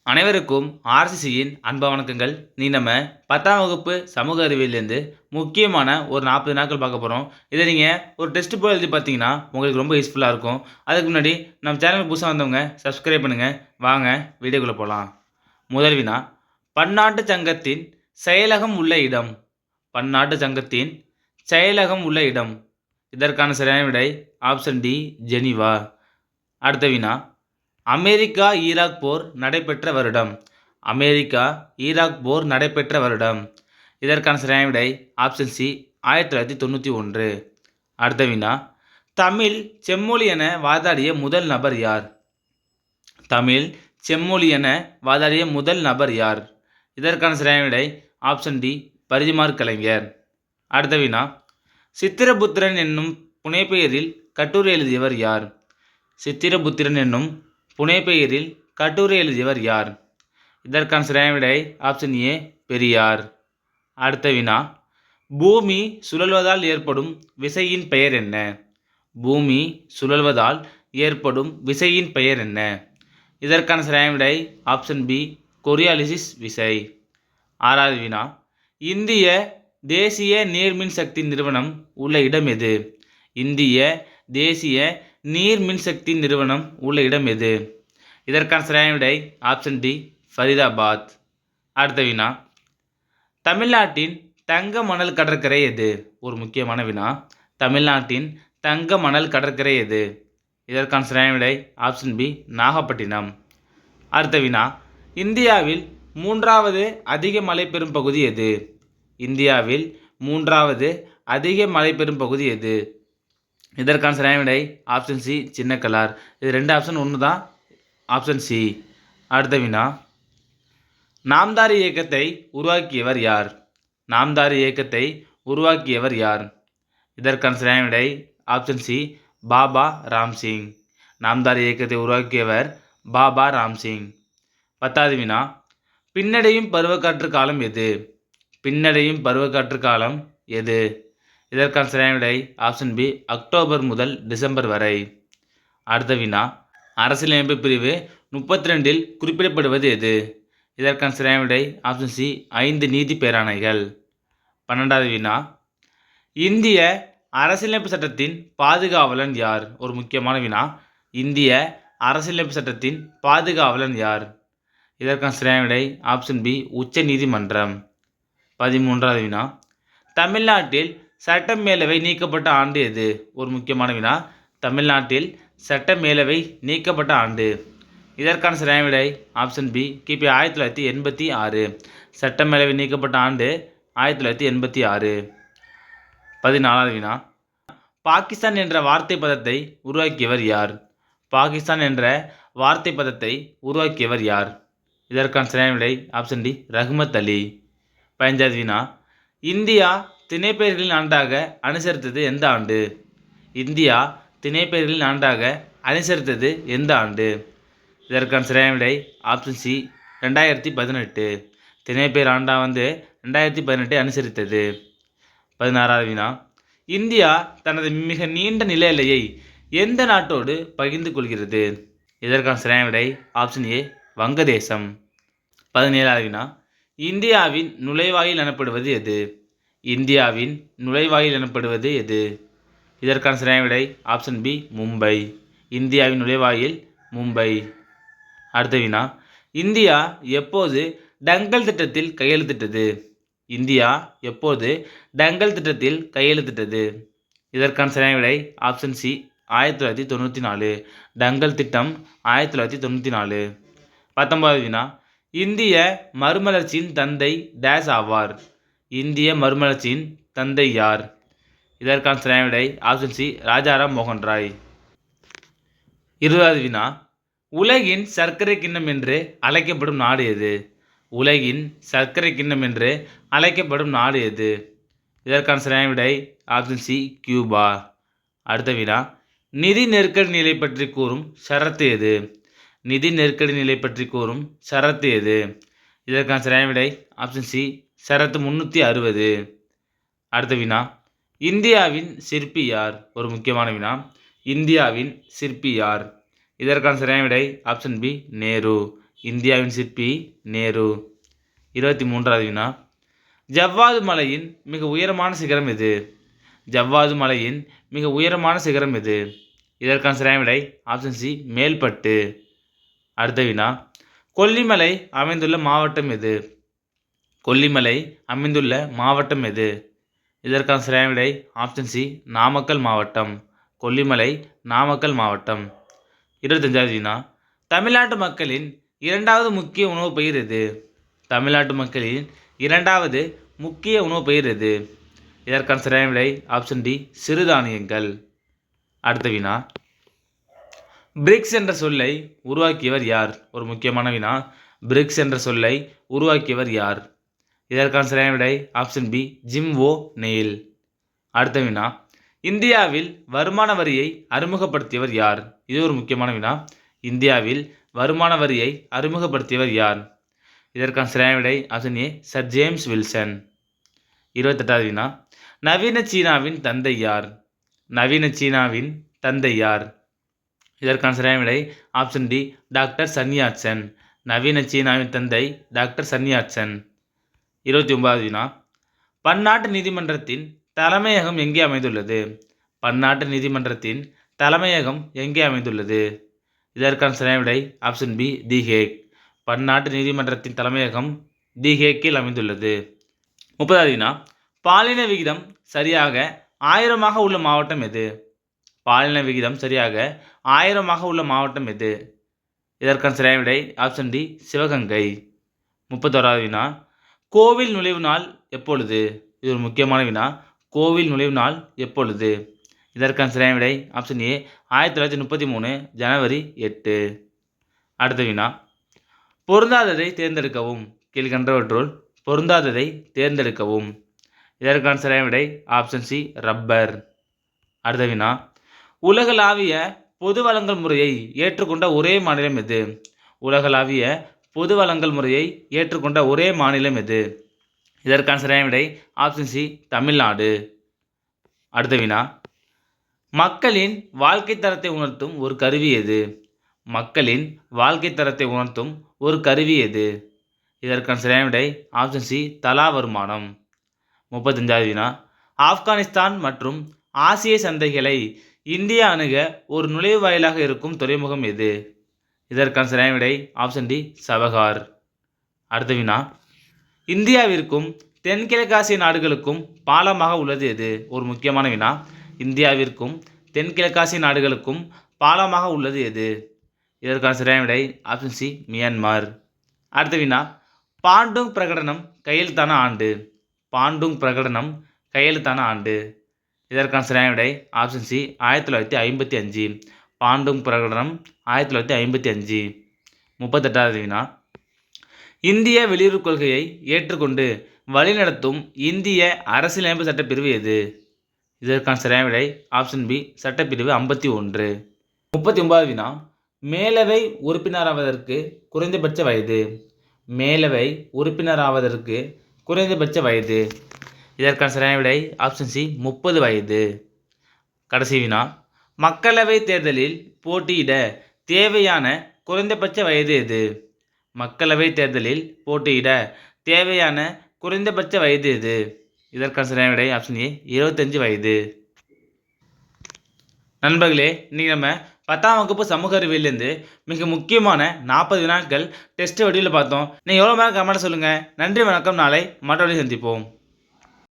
அனைவருக்கும் ஆர்சிசியின் அன்பு வணக்கங்கள். நம்ம 10ஆம் வகுப்பு சமூக அறிவியலேருந்து முக்கியமான ஒரு 40 நாட்கள் பார்க்க போகிறோம். இதை நீங்கள் ஒரு டெஸ்ட் போல் எழுதி பார்த்தீங்கன்னா உங்களுக்கு ரொம்ப யூஸ்ஃபுல்லாக இருக்கும். அதுக்கு முன்னாடி நம்ம சேனலுக்கு புதுசாக வந்தவங்க சப்ஸ்கிரைப் பண்ணுங்கள். வாங்க வீடியோக்குள்ளே போகலாம். முதல் வினா, பன்னாட்டு சங்கத்தின் செயலகம் உள்ள இடம். பன்னாட்டு சங்கத்தின் செயலகம் உள்ள இடம். இதற்கான சரியான விடை ஆப்ஷன் டி, ஜெனீவா. அடுத்த வினா, அமெரிக்கா ஈராக் போர் நடைபெற்ற வருடம். அமெரிக்கா ஈராக் போர் நடைபெற்ற வருடம். இதற்கான சரியான விடை ஆப்ஷன் சி, 1991. அடுத்த வினா, தமிழ் செம்மொழி என வாதாடிய முதல் நபர் யார்? தமிழ் செம்மொழி என வாதாடிய முதல் நபர் யார்? இதற்கான சரியான விடை ஆப்ஷன் டி, பரிதிமாற் கலைஞர். அடுத்த வினா, சித்திரபுத்திரன் என்னும் புனைப்பெயரில் கட்டுரை எழுதியவர் யார்? சித்திரபுத்திரன் என்னும் புனைப்பெயரில் கட்டுரை எழுதியவர் யார்? இதற்கான சரியான விடை ஆப்ஷன் ஏ, பெரியார். அடுத்த வினா, பூமி சுழல்வதால் ஏற்படும் விசையின் பெயர் என்ன? பூமி சுழல்வதால் ஏற்படும் விசையின் பெயர் என்ன? இதற்கான சரியான விடை ஆப்ஷன் பி, கொரியாலிசிஸ் விசை. ஆறாவது வினா, இந்திய தேசிய நீர்மின் சக்தி நிறுவனம் உள்ள இடம் எது? இந்திய தேசிய நீர் மின்சக்தி நிறுவனம் உள்ள இடம் எது? இதற்கான சரியான விடை ஆப்ஷன் டி, ஃபரிதாபாத். அடுத்த வினா, தமிழ்நாட்டின் தங்க மணல் கடற்கரை எது? ஒரு முக்கியமான வினா. தமிழ்நாட்டின் தங்க மணல் கடற்கரை எது? இதற்கான சரியான விடை ஆப்ஷன் பி, நாகப்பட்டினம். அடுத்த வினா, இந்தியாவில் 3வது அதிக மழை பெறும் பகுதி எது? இந்தியாவில் 3வது அதிக மழை பெறும் பகுதி எது? இதற்கான சரியான விடை ஆப்ஷன் சி, சின்னக்கலார். இது 2 ஆப்ஷன் ஒன்று தான், ஆப்ஷன் சி. அடுத்த வினா, நாம்தாரி இயக்கத்தை உருவாக்கியவர் யார்? நாம்தாரி இயக்கத்தை உருவாக்கியவர் யார்? இதற்கான சரியான விடை ஆப்ஷன் சி, பாபா ராம்சிங். நாம்தாரி இயக்கத்தை உருவாக்கியவர் பாபா ராம்சிங். 10வது வினா, பின்னடையும் பருவக்காற்று காலம் எது? பின்னடையும் பருவக்காற்று காலம் எது? இதற்கான சரியான விடை ஆப்ஷன் பி, அக்டோபர் முதல் டிசம்பர் வரை. அடுத்த வினா, அரசியலமைப்பு பிரிவு 32இல் குறிப்பிடப்படுவது எது? இதற்கான சரியான விடை ஆப்ஷன் சி, 5 நீதி பேராணைகள். 12வது வினா, இந்திய அரசியலமைப்பு சட்டத்தின் பாதுகாவலன் யார்? ஒரு முக்கியமான வினா. இந்திய அரசியலமைப்பு சட்டத்தின் பாதுகாவலன் யார்? இதற்கான சரியான விடை ஆப்ஷன் பி, உச்ச நீதிமன்றம். 13வது வினா, தமிழ்நாட்டில் சட்ட மேலவை நீக்கப்பட்ட ஆண்டு எது? ஒரு முக்கியமான வினா. தமிழ்நாட்டில் சட்ட மேலவை நீக்கப்பட்ட ஆண்டு. இதற்கான சரியான விடை ஆப்ஷன் பி, கிபி 1986. சட்ட மேலவை நீக்கப்பட்ட ஆண்டு 1986. 14வது வினா, பாகிஸ்தான் என்ற வார்த்தை பதத்தை உருவாக்கியவர் யார்? பாகிஸ்தான் என்ற வார்த்தை பதத்தை உருவாக்கியவர் யார்? இதற்கான சரியான விடை ஆப்ஷன் டி, ரஹ்மத் அலி. 15வது வினா, இந்தியா திணைப்பெயர்களின் ஆண்டாக அனுசரித்தது எந்த ஆண்டு? இந்தியா திணைப்பெயர்களின் ஆண்டாக அனுசரித்தது எந்த ஆண்டு? இதற்கான சரியான விடை ஆப்ஷன் சி, 2018. திணைப்பெயர் ஆண்டா 2018 அனுசரித்தது. 16வது வினா, இந்தியா தனது மிக நீண்ட நில எல்லையை எந்த நாட்டோடு பகிர்ந்து கொள்கிறது? இதற்கான சரியான விடை ஆப்ஷன் ஏ, வங்கதேசம். 17வது வினா, இந்தியாவின் நுழைவாயில் எனப்படுவது எது? இந்தியாவின் நுழைவாயில் எனப்படுவது எது? இதற்கான சரியான விடை ஆப்ஷன் பி, மும்பை. இந்தியாவின் நுழைவாயில் மும்பை. அடுத்த வினா, இந்தியா எப்போது டங்கல் திட்டத்தில் கையெழுத்திட்டது? இந்தியா எப்போது டங்கல் திட்டத்தில் கையெழுத்திட்டது? இதற்கான சரியான விடை ஆப்ஷன் சி, 1994. டங்கல் திட்டம் 1994. 19வது வினா, இந்திய மறுமலர்ச்சியின் தந்தை டேஸ் ஆவார்? இந்திய மறுமலர்ச்சியின் தந்தை யார்? இதற்கான சரியான விடை ஆப்ஷன் சி, ராஜாராம் மோகன் ராய். 20வது வினா, உலகின் சர்க்கரை கிண்ணம் என்று அழைக்கப்படும் நாடு எது? உலகின் சர்க்கரை கிண்ணம் என்று அழைக்கப்படும் நாடு எது? இதற்கான சரியான விடை ஆப்ஷன் சி, கியூபா. அடுத்த வினா, நிதி நெருக்கடி நிலை பற்றி கூறும் ஷரத்து எது? நிதி நெருக்கடி நிலை பற்றி கூறும் ஷரத்து எது? இதற்கான சரியான விடை ஆப்ஷன் சி, ஷரத்து 360. அடுத்த வினா, இந்தியாவின் சிற்பி யார்? ஒரு முக்கியமான வினா. இந்தியாவின் சிற்பி யார்? இதற்கான சரியான விடை ஆப்ஷன் பி, நேரு. இந்தியாவின் சிற்பி நேரு. 23வது வினா, ஜவ்வாது மலையின் மிக உயரமான சிகரம் எது? ஜவ்வாது மலையின் மிக உயரமான சிகரம் எது? இதற்கான சரியான விடை ஆப்ஷன் சி மேல்பட்டு. அடுத்த வினா, கொல்லிமலை அமைந்துள்ள மாவட்டம் எது? கொல்லிமலை அமைந்துள்ள மாவட்டம் எது? இதற்கான சரியான விடை ஆப்ஷன் சி நாமக்கல் மாவட்டம். கொல்லிமலை நாமக்கல் மாவட்டம். 25வது வினா, தமிழ்நாட்டு மக்களின் இரண்டாவது முக்கிய உணவு பயிர் எது? தமிழ்நாட்டு மக்களின் இரண்டாவது முக்கிய உணவு பயிர் எது? இதற்கான சரியான விடை ஆப்ஷன் டி சிறுதானியங்கள். அடுத்த வினா, பிரிக்ஸ் என்ற சொல்லை உருவாக்கியவர் யார்? ஒரு முக்கியமான வினா. பிரிக்ஸ் என்ற சொல்லை உருவாக்கியவர் யார்? இதற்கான சரியான விடை ஆப்ஷன் பி ஜிம் ஓ நெயில். அடுத்த வினா, இந்தியாவில் வருமான வரியை அறிமுகப்படுத்தியவர் யார்? இது ஒரு முக்கியமான வினா. இந்தியாவில் வருமான வரியை அறிமுகப்படுத்தியவர் யார்? இதற்கான சரியான விடை option A Sir James Wilson. 28வது வினா, நவீன சீனாவின் தந்தை யார்? நவீன சீனாவின் தந்தை யார்? இதற்கான சரியான விடை ஆப்ஷன் டி டாக்டர் சன்யாட்சன். நவீன சீனாவின் தந்தை டாக்டர் சன்யாட்சன். 29வது வினா, பன்னாட்டு நீதிமன்றத்தின் தலைமையகம் எங்கே அமைந்துள்ளது? பன்னாட்டு நீதிமன்றத்தின் தலைமையகம் எங்கே அமைந்துள்ளது? இதற்கான சரியான விடை ஆப்ஷன் பி தி ஹேக். பன்னாட்டு நீதிமன்றத்தின் தலைமையகம் தி ஹேக்கில் அமைந்துள்ளது. 30வது வினா, பாலின விகிதம் சரியாக 1000ஆக உள்ள மாவட்டம் எது? பாலின விகிதம் சரியாக 1000ஆக உள்ள மாவட்டம் எது? இதற்கான சரியான விடை ஆப்ஷன் டி சிவகங்கை. 31வது வினா, கோவில் நுழைவு நாள் எப்பொழுது? இது ஒரு முக்கியமான வினா. கோவில் நுழைவு நாள் எப்பொழுது? இதற்கான சரியான விடை ஆப்ஷன் ஏ 1933 ஜனவரி 8. அடுத்த வினா, பொருந்தாததை தேர்ந்தெடுக்கவும். கீழ்கண்டவற்றுள் பொருந்தாததை தேர்ந்தெடுக்கவும். இதற்கான சரியான விடை ஆப்ஷன் சி ரப்பர். அடுத்த வினா, உலகளாவிய பொது வழங்கல் முறையை ஏற்றுக்கொண்ட ஒரே மாநிலம் எது? உலகளாவிய பொது வழங்கல் முறையை ஏற்றுக்கொண்ட ஒரே மாநிலம் எது? இதற்கான சரியான விடை ஆப்ஷன் சி தமிழ்நாடு. அடுத்த வினா, மக்களின் வாழ்க்கை தரத்தை உணர்த்தும் ஒரு கருவி எது? மக்களின் வாழ்க்கை தரத்தை உணர்த்தும் ஒரு கருவி எது? இதற்கான சரியான விடை ஆப்ஷன் சி தலா வருமானம். 35வது வினா, ஆப்கானிஸ்தான் மற்றும் ஆசிய சந்தைகளை இந்தியா அணுக ஒரு நுழைவாயிலாக இருக்கும் துறைமுகம் எது? இதற்கான சரியான விடை ஆப்ஷன் டி சபகார். அடுத்த வினா, இந்தியாவிற்கும் தென்கிழக்காசிய நாடுகளுக்கும் பாலமாக உள்ளது எது? ஒரு முக்கியமான வினா. இந்தியாவிற்கும் தென்கிழக்காசிய நாடுகளுக்கும் பாலமாக உள்ளது எது? இதற்கான சரியான விடை ஆப்ஷன் சி மியான்மர். அடுத்த வினா, பாண்டுங் பிரகடனம் கையெழுத்தான ஆண்டு. பாண்டுங் பிரகடனம் கையெழுத்தான ஆண்டு. இதற்கான சரியான விடை ஆப்ஷன் சி 1955. பாண்டுங் பிரகடனம் 1955. 38வது வினா, இந்திய வெளியுறவு கொள்கையை ஏற்றுக்கொண்டு வழிநடத்தும் இந்திய அரசியலமைப்பு சட்டப்பிரிவு எது? இதற்கான சரியான விடை ஆப்ஷன் பி சட்டப்பிரிவு 51. 39வது வினா, மேலவை உறுப்பினராவதற்கு குறைந்தபட்ச வயது. மேலவை உறுப்பினராவதற்கு குறைந்தபட்ச வயது. இதற்கான சரியான விடை ஆப்ஷன் சி 30 வயது. கடைசி வினா, மக்களவை தேர்தலில் போட்டியிட தேவையான குறைந்தபட்ச வயது எது? மக்களவை தேர்தலில் போட்டியிட தேவையான குறைந்தபட்ச வயது எது? இதற்கான சரியான விடை ஆப்ஷன் ஏ 25 வயது. நண்பர்களே, இன்றைக்கி நம்ம 10ஆம் வகுப்பு சமூக அறிவியலேருந்து மிக முக்கியமான 40 வினாக்கள் டெஸ்ட் வடிவில் பார்த்தோம். நீங்கள் எவ்வளோ நேரம் கமெண்ட் சொல்லுங்கள். நன்றி, வணக்கம். நாளை மற்றவரை சந்திப்போம்.